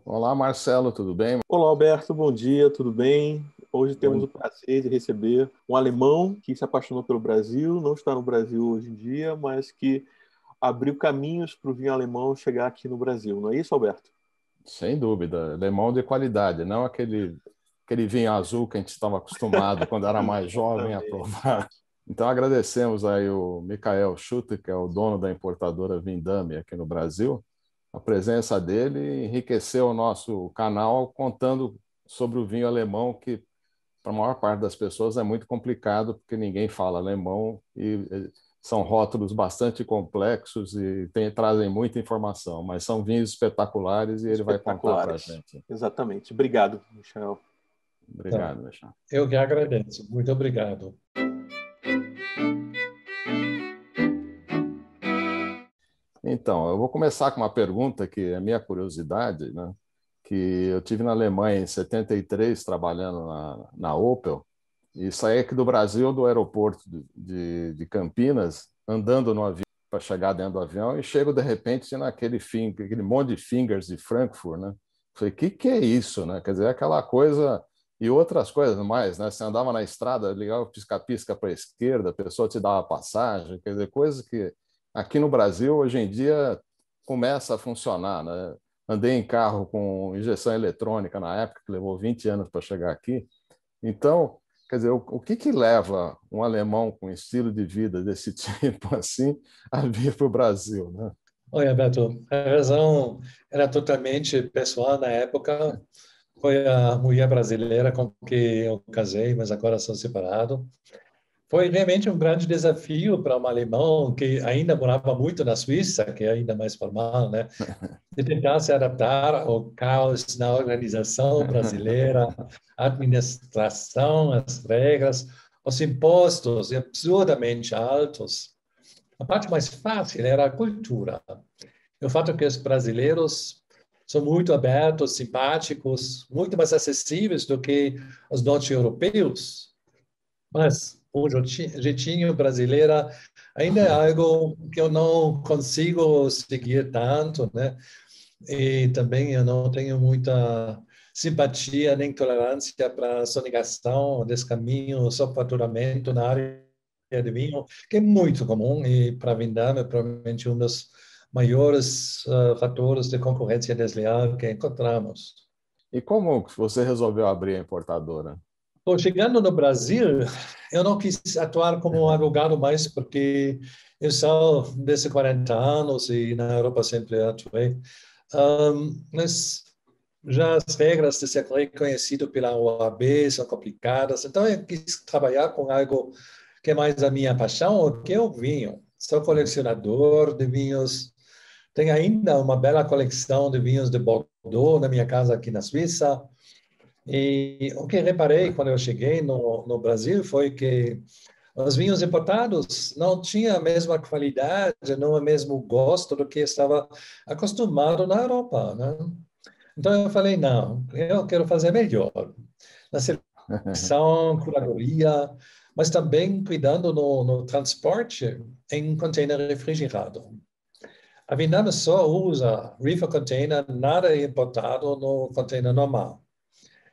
Olá, Marcelo, tudo bem? Olá, Alberto, bom dia, tudo bem? Hoje temos Bom, o prazer de receber um alemão que se apaixonou pelo Brasil, não está no Brasil hoje em dia, mas que abriu caminhos para o vinho alemão chegar aqui no Brasil, não é isso, Alberto? sem dúvida, lemão de qualidade, não aquele vinho azul que a gente estava acostumado quando era mais jovem a Exatamente. provar. Então agradecemos aí o Michael Schutter, que é o dono da importadora Vindame aqui no Brasil. A presença dele enriqueceu o nosso canal contando sobre o vinho alemão, que para a maior parte das pessoas é muito complicado, porque ninguém fala alemão e são rótulos bastante complexos e trazem muita informação, mas são vinhos espetaculares e ele vai contar para a Espetaculares. gente. Exatamente. Obrigado, Michel. Tá. Obrigado, Michel. Eu que agradeço. Muito obrigado. Então, eu vou começar com uma pergunta que é minha curiosidade, né? Que eu tive na Alemanha em 73 trabalhando na Opel e saí aqui do Brasil, do aeroporto de Campinas, andando no avião para chegar dentro do avião e chego de repente aquele monte de fingers de Frankfurt, né? Falei, que é isso, né? Quer dizer, aquela coisa e outras coisas mais, né? Você andava na estrada, ligava o pisca-pisca para a esquerda, a pessoa te dava passagem, quer dizer, coisas que aqui no Brasil hoje em dia começa a funcionar, né? Andei em carro com injeção eletrônica na época, que levou 20 anos para chegar aqui. Então, quer dizer, o que que leva um alemão com estilo de vida desse tipo assim a vir para o Brasil, né? Olha, Beto, a razão era totalmente pessoal na época. Foi a mulher brasileira com quem eu casei, mas agora sou separado. Foi realmente um grande desafio para um alemão que ainda morava muito na Suíça, que é ainda mais formal, né? De tentar se adaptar ao caos na organização brasileira, a administração, as regras, os impostos absurdamente altos. A parte mais fácil era a cultura. O fato é que os brasileiros são muito abertos, simpáticos, muito mais acessíveis do que os norte-europeus. Mas o jeitinho brasileiro ainda é algo que eu não consigo seguir tanto, né? E também eu não tenho muita simpatia nem tolerância para a sonegação desse caminho, só faturamento na área de vinho, que é muito comum e para Vindame é provavelmente um dos maiores fatores de concorrência desleal que encontramos. E como você resolveu abrir a importadora? Bom, chegando no Brasil, eu não quis atuar como advogado mais, porque eu sou desde 40 anos e na Europa sempre atuei. Mas já as regras de ser reconhecido pela OAB são complicadas, então eu quis trabalhar com algo que é mais a minha paixão, o que é o vinho. Sou Uhum. colecionador de vinhos, tenho ainda uma bela coleção de vinhos de Bordeaux na minha casa aqui na Suíça. E o que reparei quando eu cheguei no Brasil foi que os vinhos importados não tinham a mesma qualidade, não o mesmo gosto do que estava acostumado na Europa, né? Então eu falei, não, eu quero fazer melhor. Na seleção, curadoria, mas também cuidando no transporte em container refrigerado. A Viname só usa reefer container, nada é importado no container normal.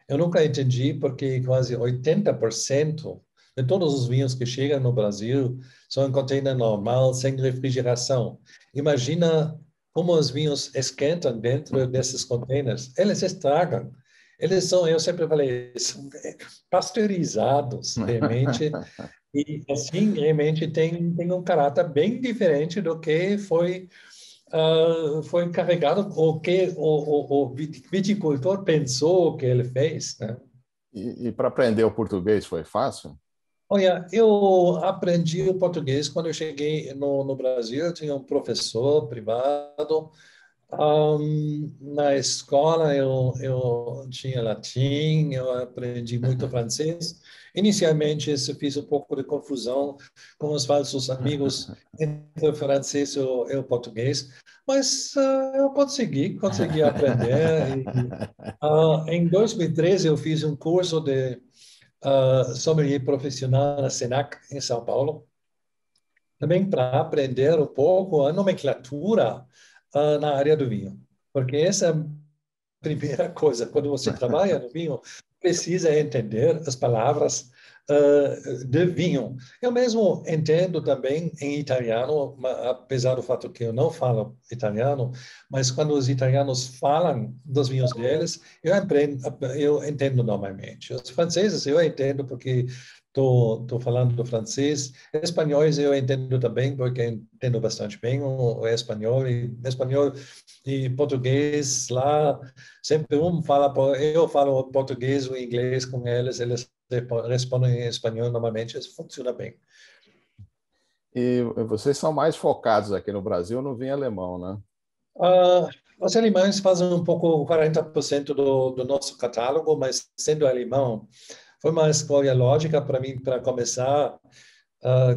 Eu nunca entendi porque quase 80% de todos os vinhos que chegam no Brasil são em container normal, sem refrigeração. Imagina como os vinhos esquentam dentro desses containers. Eles estragam. Eles são, eu sempre falei, são pasteurizados, realmente. E assim, realmente tem um caráter bem diferente do que foi encarregado, o que o viticultor pensou que ele fez, né? E para aprender o português foi fácil? Olha, eu aprendi o português quando eu cheguei no Brasil. Eu tinha um professor privado. Na escola eu tinha latim, eu aprendi muito francês. Inicialmente, isso fiz um pouco de confusão com os falsos amigos entre o francês e o português, mas eu consegui aprender. Em 2013, eu fiz um curso de sommelier profissional na Senac, em São Paulo, também para aprender um pouco a nomenclatura na área do vinho, porque essa primeira coisa, quando você trabalha no vinho, precisa entender as palavras de vinho. Eu mesmo entendo também em italiano, apesar do fato que eu não falo italiano, mas quando os italianos falam dos vinhos deles, eu entendo normalmente. Os franceses eu entendo porque estou falando francês. Espanhóis eu entendo também, porque entendo bastante bem o espanhol. Espanhol e português lá, sempre um fala, eu falo português ou inglês com eles, eles respondem em espanhol normalmente, isso funciona bem. E vocês são mais focados aqui no Brasil no vinho alemão, né? Os alemães fazem um pouco 40% do nosso catálogo, mas sendo alemão, foi uma escolha lógica para mim para começar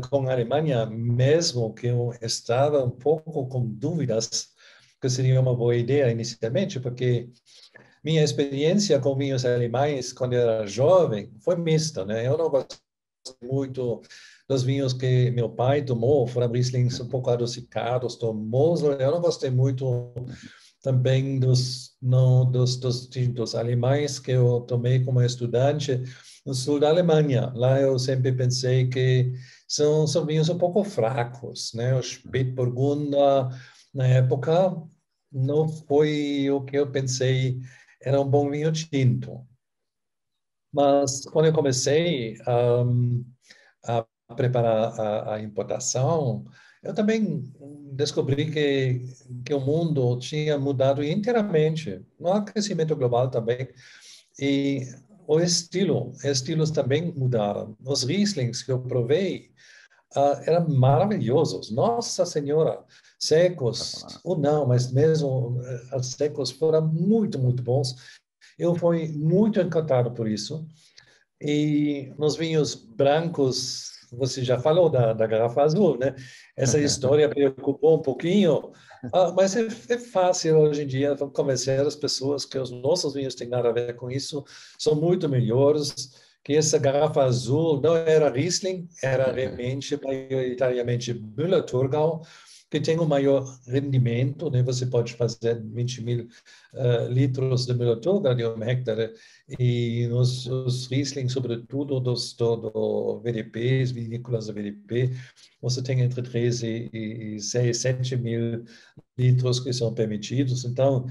com a Alemanha, mesmo que eu estava um pouco com dúvidas que seria uma boa ideia inicialmente, porque minha experiência com vinhos alemães quando eu era jovem foi mista, né? Eu não gostei muito dos vinhos que meu pai tomou, foram Rieslings um pouco adocicados, do Mosel. Eu não gostei muito também dos tintos alemães que eu tomei como estudante no sul da Alemanha. Lá eu sempre pensei que são vinhos um pouco fracos, né? O Spätburgunder, na época, não foi o que eu pensei, era um bom vinho tinto. Mas quando eu comecei a preparar a importação, eu também descobri que o mundo tinha mudado inteiramente, no aquecimento global também, e estilos também mudaram. Os Rieslings que eu provei eram maravilhosos, Nossa Senhora, secos, ou não, mas mesmo os secos foram muito, muito bons. Eu fui muito encantado por isso. E nos vinhos brancos, você já falou da garrafa azul, né? Essa história preocupou um pouquinho, mas é fácil hoje em dia convencer as pessoas que os nossos vinhos têm nada a ver com isso, são muito melhores, que essa garrafa azul não era Riesling, era realmente, maioritariamente Müller-Thurgau, que tem um maior rendimento, né? Você pode fazer 20 mil litros de Müller-Thurgau de hectare, e os Riesling, sobretudo do VDPs, vinícolas da VDP, você tem entre 13 e 6, 7 mil litros que são permitidos. Então,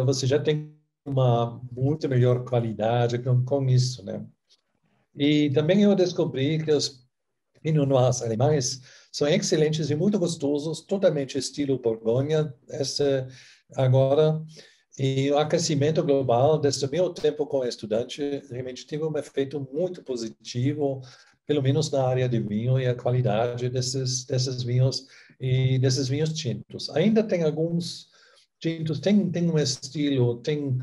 você já tem uma muito melhor qualidade com isso, né? E também eu descobri que os Pinot Noirs alemães são excelentes e muito gostosos, totalmente estilo Borgonha. Agora, e o aquecimento global, desde o meu tempo como estudante, realmente teve um efeito muito positivo, pelo menos na área de vinho e a qualidade desses vinhos e desses vinhos tintos. Ainda tem alguns tintos, tem um estilo, tem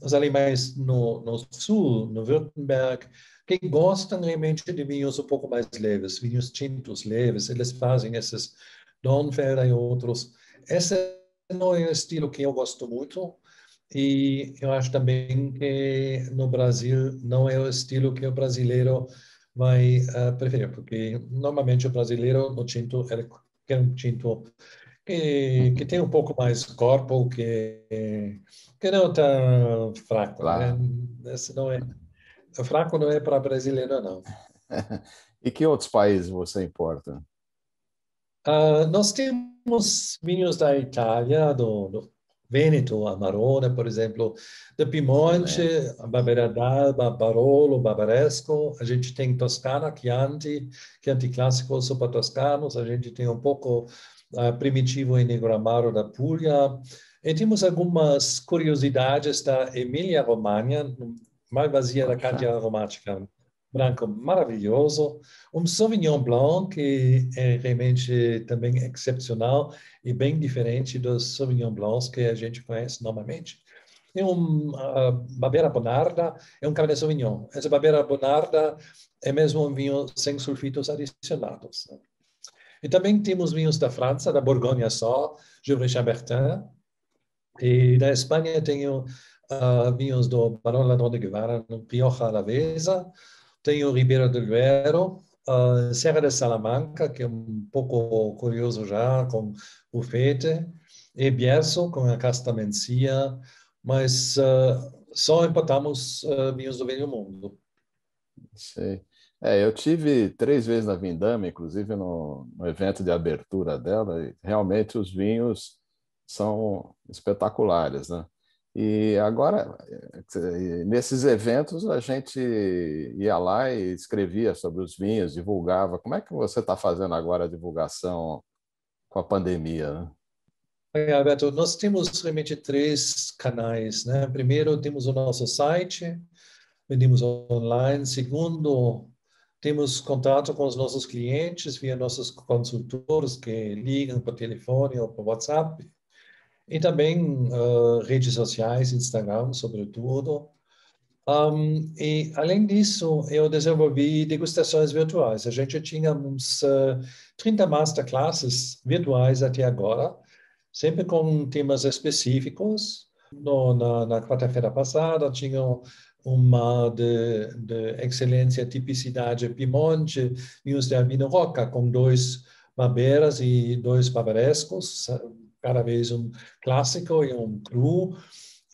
os alemães no sul, no Württemberg, que gostam realmente de vinhos um pouco mais leves, vinhos tintos leves. Eles fazem esses Dornfelder e outros. Esse não é o estilo que eu gosto muito. E eu acho também que no Brasil não é o estilo que o brasileiro vai preferir, porque normalmente o brasileiro no tinto quer um tinto que tem um pouco mais corpo, que não está fraco, né? Claro. Esse não é, fraco não é para brasileiro, não. E que outros países você importa? Nós temos vinhos da Itália, do Vêneto, Amarone, por exemplo, do Piemonte, Excelente. Barbera d'Alba, Barolo, Barbaresco. A gente tem Toscana, Chianti Classico, Super Toscanos. A gente tem um pouco Primitivo e Negro Amaro da Puglia. E temos algumas curiosidades da Emília-Romagna, Malvasia da Poxa. Candia Aromática branco maravilhoso, Sauvignon Blanc que é realmente também excepcional e bem diferente dos Sauvignon Blancs que a gente conhece normalmente. Tem Barbera Bonarda, é um Cabernet Sauvignon. Essa Barbera Bonarda é mesmo um vinho sem sulfitos adicionados. E também temos vinhos da França, da Borgonha só, Gevrey-Chambertin, e da Espanha tenho vinhos do Barão Ladrão de Guevara, no Rioja Alavesa. Tenho Ribeira do Duero, Serra de Salamanca, que é um pouco curioso já, com bufete, e Bierzo, com a Casta Mencia, mas só importamos vinhos do Velho Mundo. Sei. Eu tive 3 vezes na Vindama, inclusive no evento de abertura dela, e realmente os vinhos são espetaculares, né? E agora, nesses eventos, a gente ia lá e escrevia sobre os vinhos, divulgava. Como é que você está fazendo agora a divulgação com a pandemia, né? Alberto, nós temos realmente 3 canais, né? Primeiro, temos o nosso site, vendemos online. Segundo, temos contato com os nossos clientes via nossos consultores que ligam por telefone ou por WhatsApp. E também redes sociais, Instagram, sobretudo. E, além disso, eu desenvolvi degustações virtuais. A gente tinha uns 30 masterclasses virtuais até agora, sempre com temas específicos. Na quarta-feira passada, tinha uma de excelência, tipicidade Piemonte, vinhos de Albino Rocca, com 2 Barbeiras e 2 Barbarescos, cada vez um clássico e um cru.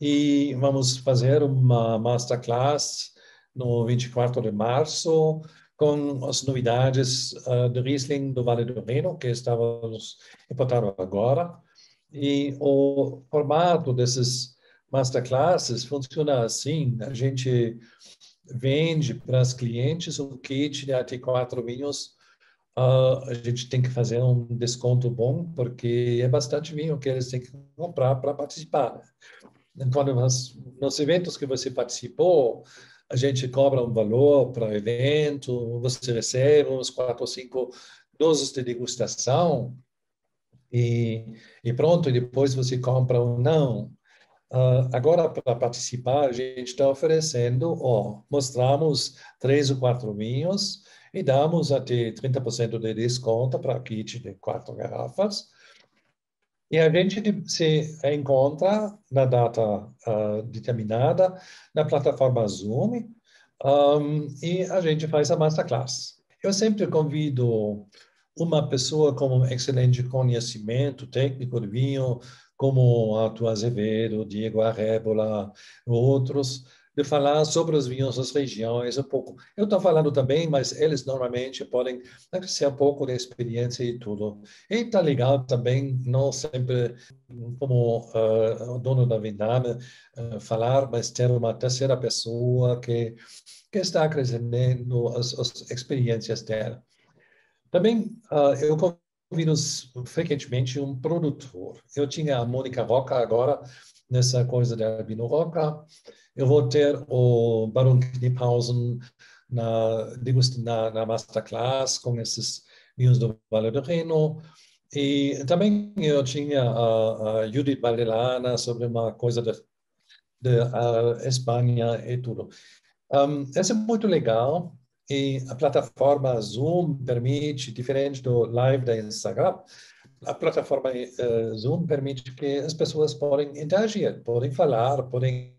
E vamos fazer uma masterclass no 24 de março com as novidades de Riesling do Vale do Reno, que estávamos importando agora. E o formato desses masterclasses funciona assim: a gente vende para os clientes um kit de até 4 vinhos. A gente tem que fazer um desconto bom, porque é bastante vinho que eles têm que comprar para participar. Quando nos eventos que você participou, a gente cobra um valor para o evento, você recebe uns 4 ou 5 doses de degustação e pronto, e depois você compra ou não. Agora, para participar, a gente está oferecendo, mostramos 3 ou 4 vinhos e damos até 30% de desconto para kit de 4 garrafas. E a gente se encontra na data determinada na plataforma Zoom, e a gente faz a masterclass. Eu sempre convido uma pessoa com um excelente conhecimento técnico de vinho, como Arthur Azevedo, Diego Arrébola, outros, de falar sobre os vinhos das regiões um pouco. Eu estou falando também, mas eles normalmente podem ser um pouco de experiência e tudo. E está legal também, não sempre como o dono da Vindama falar, mas ter uma terceira pessoa que está acrescentando as experiências dela. Também eu convido frequentemente um produtor. Eu tinha a Mônica Rocca agora, nessa coisa da Albino Rocca. Eu vou ter o Baron Kniphausen na Masterclass com esses vinhos do Vale do Reno. E também eu tinha a Judith Valdelana sobre uma coisa de Espanha e tudo. Isso é muito legal. E a plataforma Zoom permite, diferente do live da Instagram, a plataforma Zoom permite que as pessoas podem interagir, podem falar, podem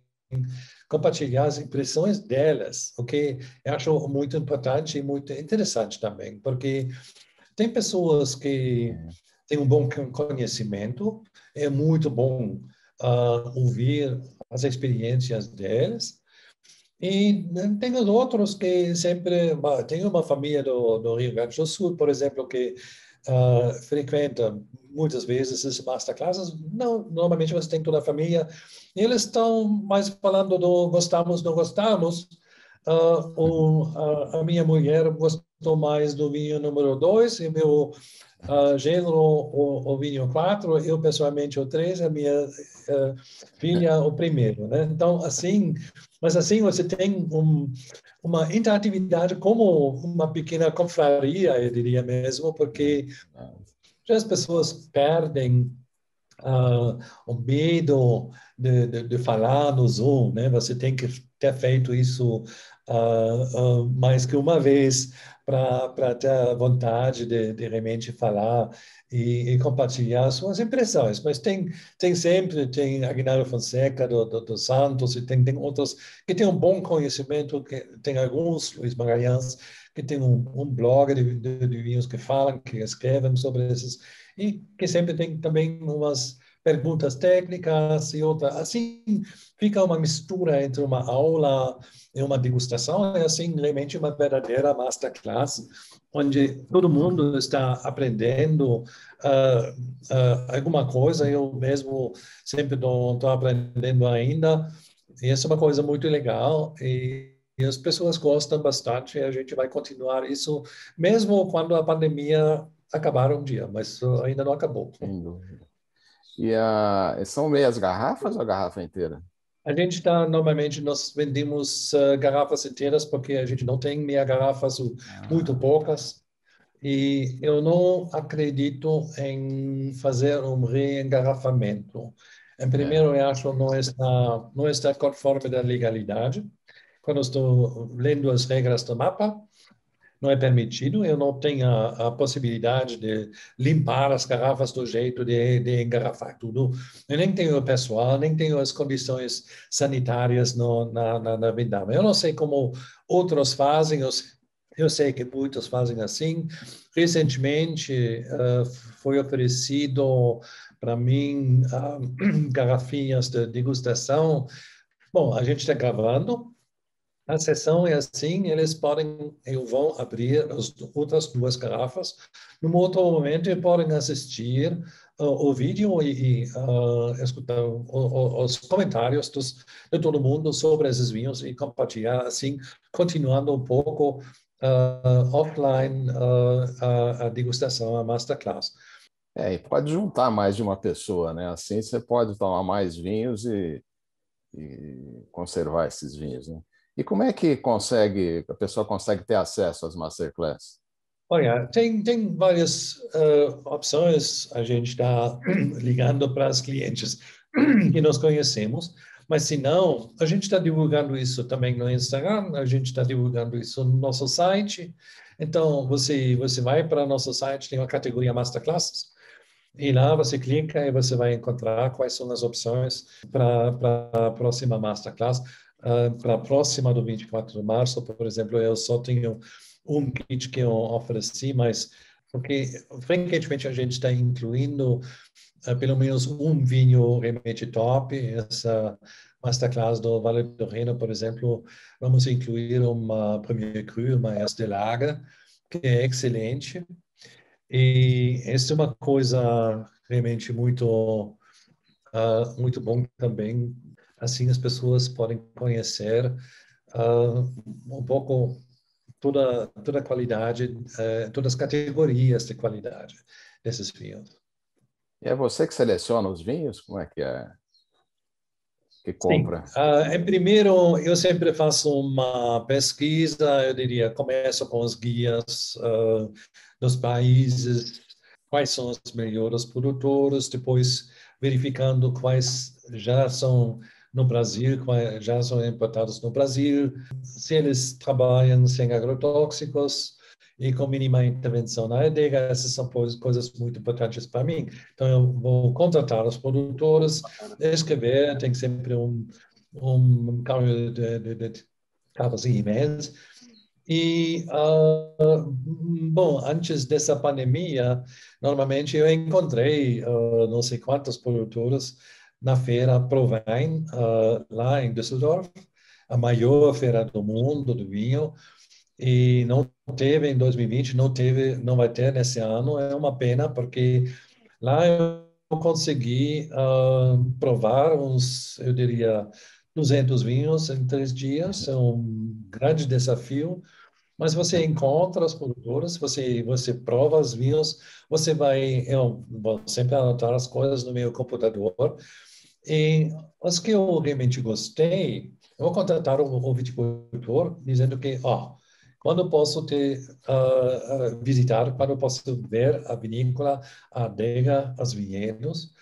compartilhar as impressões delas, o que eu acho muito importante e muito interessante também, porque tem pessoas que têm um bom conhecimento, é muito bom ouvir as experiências delas. E tem os outros que sempre... Tem uma família do Rio Grande do Sul, por exemplo, que frequenta muitas vezes essas masterclasses. Não, normalmente você tem toda a família. E eles estão mais falando do gostamos, não gostamos. A minha mulher gostou mais do vinho número 2 e meu gênero o vinho 4, eu pessoalmente o 3, a minha filha o primeiro, né? Então, assim, mas assim você tem uma interatividade como uma pequena confraria, eu diria mesmo, porque já as pessoas perdem o medo de falar no Zoom, né? Você tem que ter feito isso mais que uma vez para ter a vontade de realmente falar e compartilhar suas impressões. Mas tem sempre, tem Aguinaldo Fonseca do Santos, e tem outros que têm um bom conhecimento, que tem alguns, Luiz Magalhães, que tem um blog de vinhos que falam, que escrevem sobre esses, e que sempre tem também umas perguntas técnicas e outra. Assim, fica uma mistura entre uma aula e uma degustação. É assim, realmente uma verdadeira masterclass, onde todo mundo está aprendendo alguma coisa. Eu mesmo sempre estou aprendendo ainda. E essa é uma coisa muito legal. E as pessoas gostam bastante. E a gente vai continuar isso, mesmo quando a pandemia acabar um dia, mas ainda não acabou. Sem dúvida. São meias garrafas ou a garrafa inteira? A gente está, normalmente, nós vendemos garrafas inteiras, porque a gente não tem meia garrafas, muito poucas. E eu não acredito em fazer um reengarrafamento. Em É, primeiro, eu acho que não está conforme da legalidade. Quando estou lendo as regras do mapa, não é permitido. Eu não tenho a possibilidade de limpar as garrafas do jeito de engarrafar tudo. Eu nem tenho o pessoal, nem tenho as condições sanitárias na Vindama. Eu não sei como outros fazem. Eu sei que muitos fazem assim. Recentemente, foi oferecido para mim garrafinhas de degustação. Bom, a gente está gravando. A sessão é assim, eles podem, eu vou abrir as outras duas garrafas. Num outro momento, eles podem assistir o vídeo e escutar os comentários de todo mundo sobre esses vinhos e compartilhar, assim, continuando um pouco offline a degustação, a masterclass. e pode juntar mais de uma pessoa, né? Assim você pode tomar mais vinhos e conservar esses vinhos, né? E como é que a pessoa consegue ter acesso às masterclass? Olha, tem várias opções. A gente está ligando para os clientes que nós conhecemos, mas se não, a gente está divulgando isso também no Instagram, a gente está divulgando isso no nosso site. Então, você vai para o nosso site, tem uma categoria Masterclasses, e lá você clica e você vai encontrar quais são as opções para a próxima Masterclass. Para a próxima do 24 de março, por exemplo, eu só tenho um kit que eu ofereci, mas porque frequentemente a gente está incluindo pelo menos um vinho realmente top. Essa Masterclass do Vale do Reno, por exemplo, vamos incluir uma Premier Cru, uma Erste Lager, que é excelente. E essa é uma coisa realmente muito bom também. Assim as pessoas podem conhecer um pouco toda a qualidade, todas as categorias de qualidade desses vinhos. E é você que seleciona os vinhos? Como é que é? Que Sim. compra? Em primeiro, eu sempre faço uma pesquisa, eu diria, começo com os guias dos países, quais são os melhores produtores, depois verificando quais já são no Brasil, quais já são importados no Brasil, se eles trabalham sem agrotóxicos e com mínima intervenção na adega. Essas são coisas muito importantes para mim. Então, eu vou contratar os produtores, escrever, tem sempre um caminho de cartas e e-mails. E, bom, antes dessa pandemia, normalmente eu encontrei não sei quantos produtores na feira Provine, lá em Düsseldorf, a maior feira do mundo do vinho, e não teve em 2020, não vai ter nesse ano. É uma pena, porque lá eu consegui provar uns, eu diria, 200 vinhos em 3 dias. É um grande desafio, mas você encontra as produtoras, você prova os vinhos, eu vou sempre anotar as coisas no meu computador, e as que eu realmente gostei, eu vou contratar o viticultor dizendo que, quando eu posso visitar, quando eu posso ver a vinícola, a adega, os vinhedos.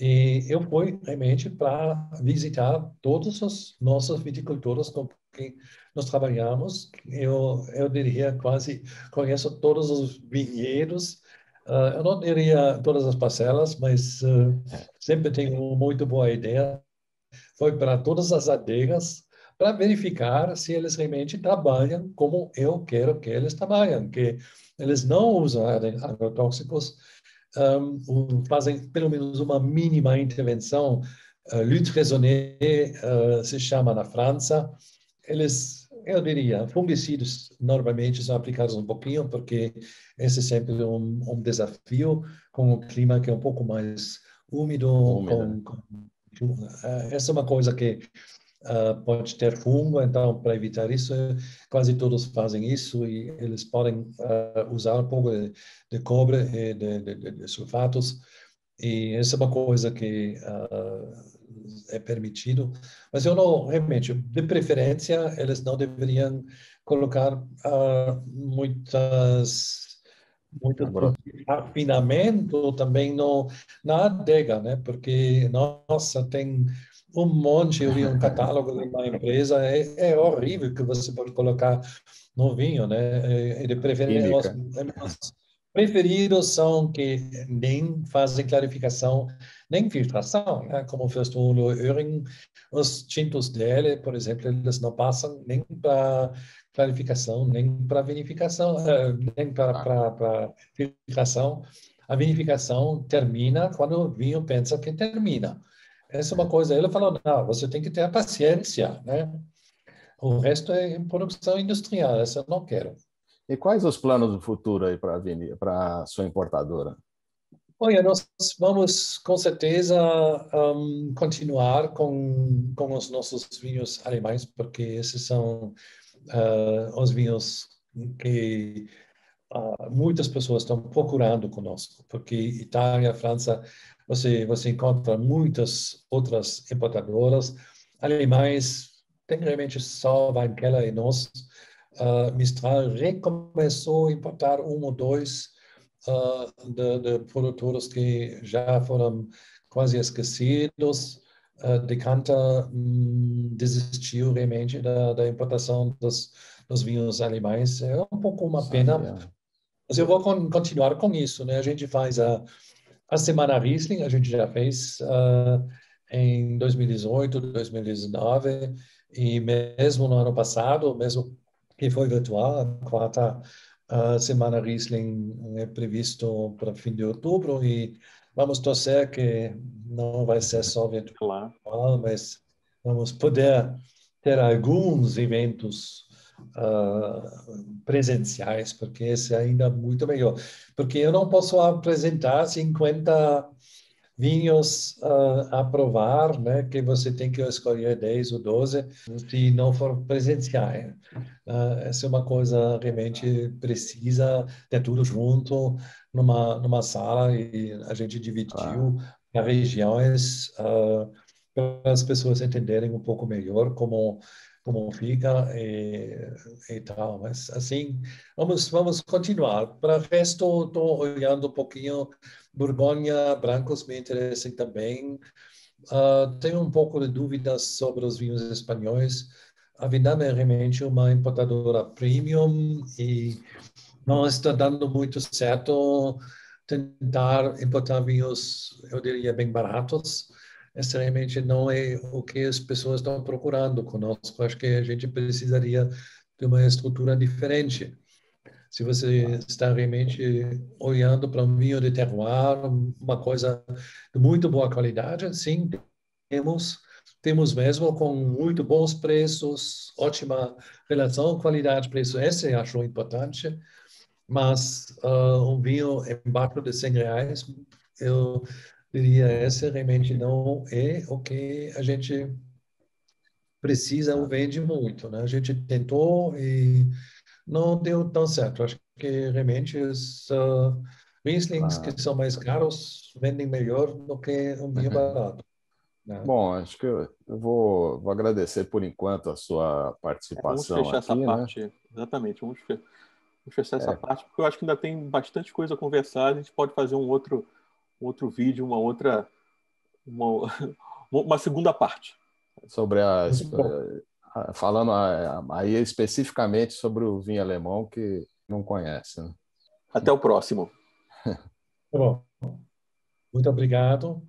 E eu fui realmente para visitar todos os nossos viticultores com quem nós trabalhamos. Eu diria quase conheço todos os vinhedos. Eu não diria todas as parcelas, mas sempre tenho uma muito boa ideia. Foi para todas as adegas para verificar se eles realmente trabalham como eu quero que eles trabalhem, que eles não usam agrotóxicos, fazem pelo menos uma mínima intervenção. Lutte raisonnée se chama na França. Eles, eu diria, fungicidas normalmente são aplicados um pouquinho, porque esse é sempre um desafio com o clima que é um pouco mais úmido. Essa é uma coisa que pode ter fungo, então, para evitar isso, quase todos fazem isso e eles podem usar um pouco de cobre e de sulfatos. E essa é uma coisa que é permitido, mas eu não, realmente, de preferência, eles não deveriam colocar muito afinamento também na adega, né? Porque, nossa, tem um monte, eu vi um catálogo de uma empresa, é horrível que você pode colocar no vinho, né? E de preferência, os preferidos são que nem fazem clarificação, nem filtração, né? Como fez o Öhring, os tintos dele, por exemplo, eles não passam nem para clarificação, nem para vinificação, nem para filtração. A vinificação termina quando o vinho pensa que termina. Essa é uma coisa. Ele falou, não, você tem que ter a paciência, né? O resto é produção industrial, essa eu não quero. E quais os planos do futuro aí para a sua importadora? Olha, nós vamos com certeza continuar com os nossos vinhos alemães, porque esses são os vinhos que muitas pessoas estão procurando conosco, porque Itália, França, você encontra muitas outras importadoras. Alemães, tem realmente só Weinkeller e nós. Mistral recomeçou a importar um ou dois de produtores que já foram quase esquecidos. Decanter desistiu realmente da importação dos vinhos alemães. É um pouco uma pena, mas eu vou continuar com isso, né? A gente faz a Semana Riesling, a gente já fez em 2018, 2019 e mesmo no ano passado, mesmo que foi virtual, a quarta Semana Riesling é previsto para fim de outubro e vamos torcer que não vai ser só virtual, mas vamos poder ter alguns eventos presenciais, porque esse é ainda muito melhor. Porque eu não posso apresentar 50 vinhos a provar, né, que você tem que escolher 10 ou 12 se não for presencial. Essa é uma coisa realmente precisa ter tudo junto numa sala e a gente dividiu as regiões para as pessoas entenderem um pouco melhor como fica e tal. Mas, assim, vamos continuar. Para o resto, estou olhando um pouquinho. Borgonha, brancos me interessam também. Tenho um pouco de dúvidas sobre os vinhos espanhóis. A Viname é realmente uma importadora premium e não está dando muito certo tentar importar vinhos, eu diria, bem baratos. Esse realmente não é o que as pessoas estão procurando conosco. Acho que a gente precisaria de uma estrutura diferente. Se você está realmente olhando para um vinho de terroir, uma coisa de muito boa qualidade, sim, temos mesmo com muito bons preços, ótima relação qualidade-preço. Esse eu acho importante. Mas um vinho embaixo de R$ 100, eu diria, esse realmente não é o que a gente precisa ou vende muito, né? A gente tentou e não deu tão certo. Acho que realmente os Rieslings que são mais caros vendem melhor do que um vinho barato, né? Bom, acho que eu vou agradecer por enquanto a sua participação vamos fechar aqui, essa né? parte, exatamente, vamos fechar essa parte, porque eu acho que ainda tem bastante coisa a conversar, a gente pode fazer um outro vídeo, uma segunda parte. Sobre falando aí especificamente sobre o vinho alemão que não conhece, né? Até o próximo. Tá bom. Muito obrigado.